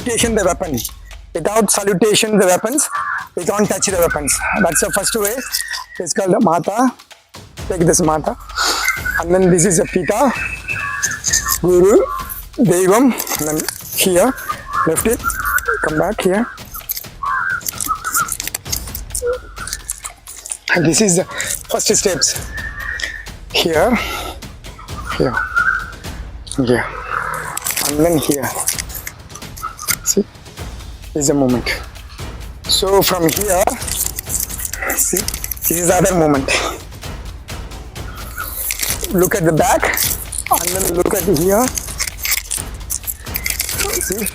salutation the weapon. Without salutation the weapons, we can't touch the weapons. That's the first way. It's called Mata. Take this Mata. And then this is a Pita, Guru, Devam. And then here, lift it, come back here. And this is the first steps. Here, here, here, and then here. See, this is a movement. So from here, see, this is the other movement. Look at the back, and then look at here. See.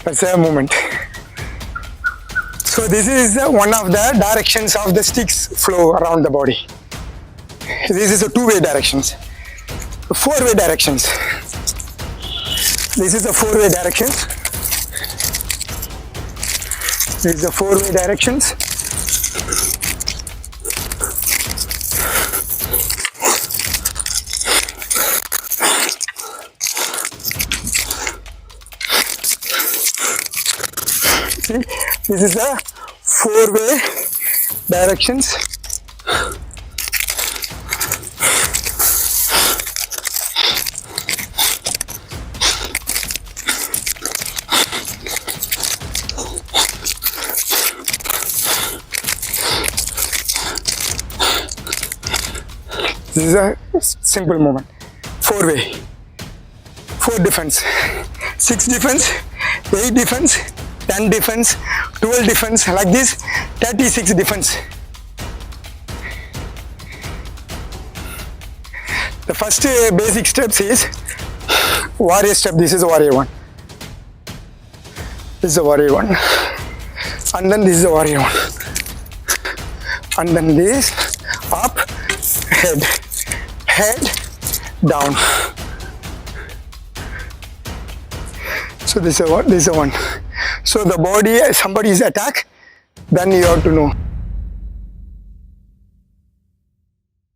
That's a movement. So this is one of the directions of the sticks flow around the body. This is a two-way directions. Four-way directions. This is a four-way directions. This is a four-way directions. See, this is a four-way directions. This is a simple movement. Four-way. 4 defense, 6 defense, 8 defense, 10 defense, 12 defense, like this, 36 defense. The first basic steps is warrior step. This is warrior 1. This is a warrior 1. And then this is a warrior 1. And then this, up, head, down. So this is a one. So the body, somebody is attacked, then you have to know.